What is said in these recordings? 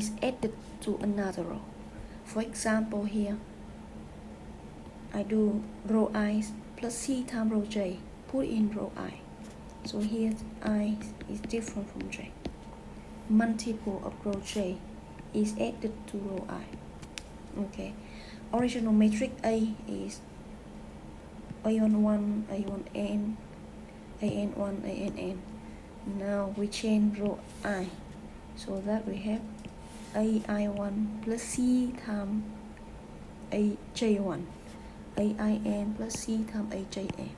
is added to another row. For example, here I do row I plus C times row J, put in row I. So here I is different from J. Multiple of row J is added to row I. Okay. Original matrix A is A11, A1N, AN1, ANN. Now we change row I, so that we have AI1 plus C times AJ1, AIN plus C times AJN.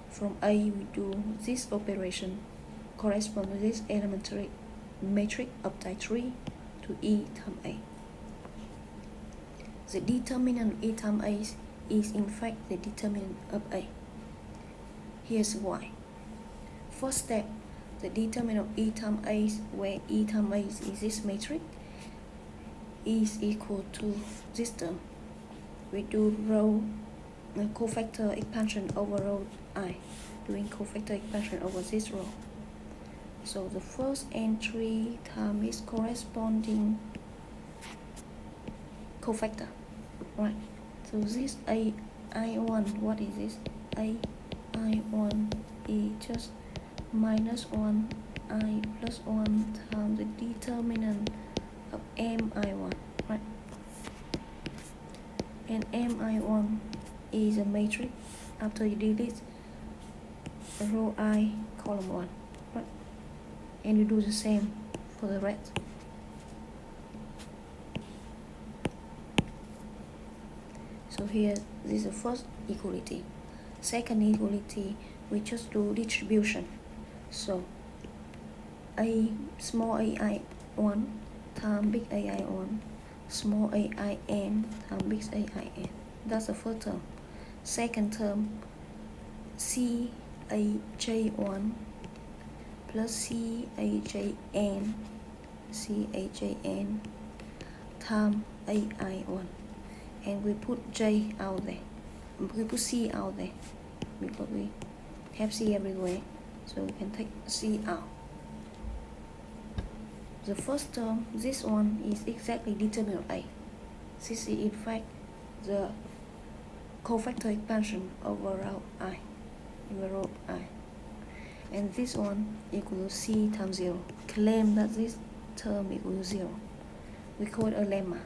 From A we do this operation correspond to this elementary matrix of type 3 to E times A. The determinant of E times A is in fact the determinant of A. Here's why. First step, the determinant of E times A, where E times A is this matrix, is equal to this term. We do row cofactor expansion over row I, doing cofactor expansion over this row. So the first entry times its corresponding cofactor, right? So this AI1, what is this? AI1 is just minus 1 I plus 1 times the determinant of MI1, right? And MI1 is a matrix after you delete row I, column 1, right? And you do the same for the rest. So here, this is the first equality. Second equality, we just do distribution. So A small AI1 times big AI1, small AIN times big AIN. That's the first term. Second term, CAJ1 plus CAJN times AI1. And we put J out there. We put C out there because we have C everywhere. So we can take C out. The first term, this one is exactly determinant of A. This is in fact the cofactor expansion over row I, row I. And this one equals to C times 0. Claim that this term equals to 0. We call it a lemma.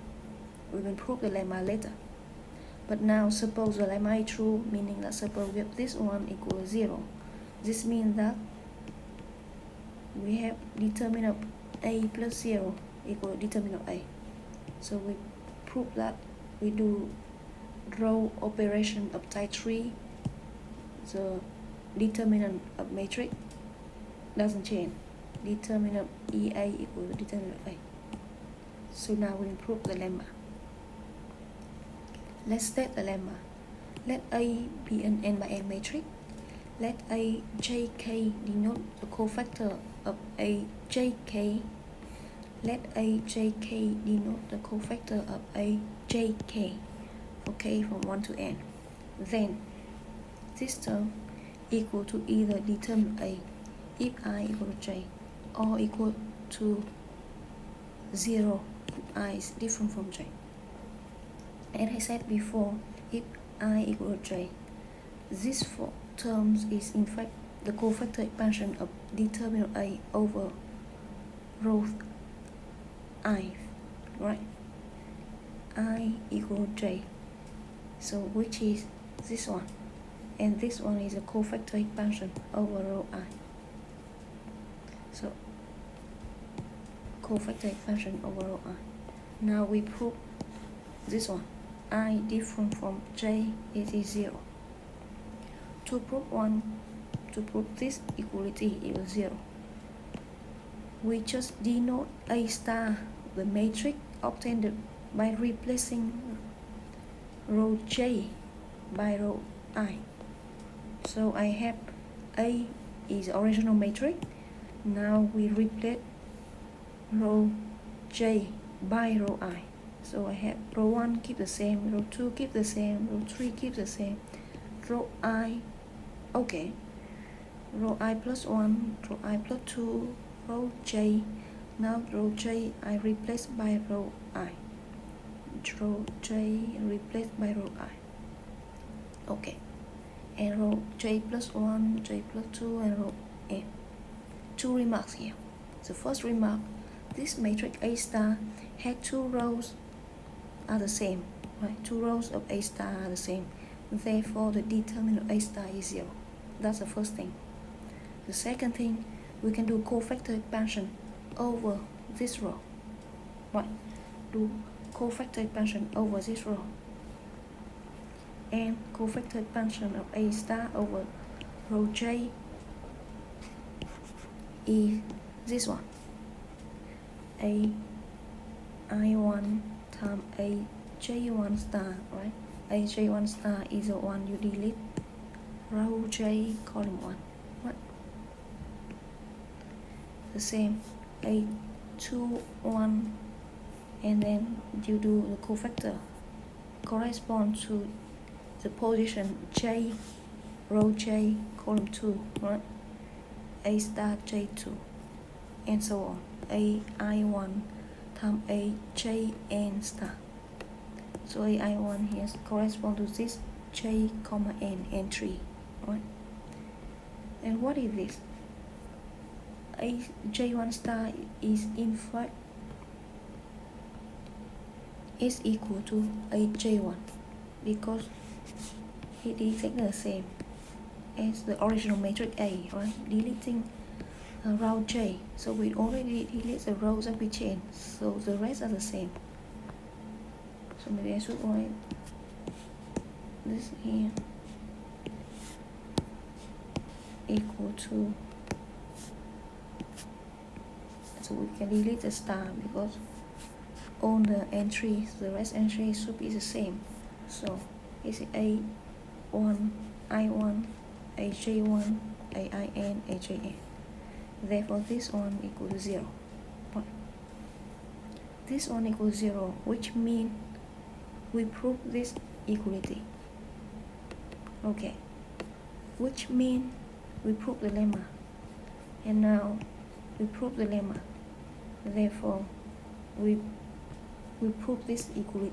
We will prove the lemma later. But now suppose the lemma is true, meaning that suppose we have this one equals 0. This means that we have determinant of A plus 0 equal determinant of A. So we prove that we do row operation of type 3, the determinant of matrix doesn't change. Determinant of EA equals determinant of A. So now we prove the lemma. Let's state the lemma. Let A be an n by n matrix. Let A JK denote the cofactor of A JK. Let A JK denote the cofactor of A JK for k from 1 to n. Then this term equal to either determinant A if I equal to J, or equal to 0 if I is different from J. And I said before, if I equal to J, this four terms is in fact the cofactor expansion of determinant A over row I, right? I equal J, so which is this one, and this one is a cofactor expansion over row I. So cofactor expansion over row I. Now we prove this one, I different from J, it is 0. To prove this equality equals 0, we just denote A star, the matrix obtained by replacing row J by row I. So I have A is original matrix. Now we replace row J by row I. So I have row 1 keep the same, row 2 keep the same, row 3 keep the same, row I, okay, row I plus 1, row I plus 2, row J Now row J I replace by row I. Row J replaced by row I. Okay. And row J plus 1, J plus 2, and row N. Two remarks here. The first remark, this matrix A star had two rows are the same. Right? Two rows of A star are the same. Therefore, the determinant of A star is 0. That's the first thing. The second thing, we can do cofactor expansion over this row. Right? Do cofactor expansion over this row. And cofactor expansion of A star over row J is this one. A I1 times A J1 star, right? A J1 star is the one you delete. Row J column 1, right? The same, A2 1, and then you do the cofactor correspond to the position J, row J column 2, right? A star J2, and so on. A I1 times A Jn star. So A I1 here corresponds to this J, N entry, right? And what is this? A J1 star is in fact is equal to A J1 because it is exactly the same as the original matrix A, right? Deleting row J, so we already delete the rows that we change, so the rest are the same. So maybe I should write this here equal to, so we can delete the star because all the entries, the rest entries should be the same. So it's A1, I1, AJ1, AIN, AJN. Therefore this one equals to 0. This one equals 0, which means we prove this equality. Okay, which means we prove the lemma. And now we prove the lemma. Therefore we prove this equality.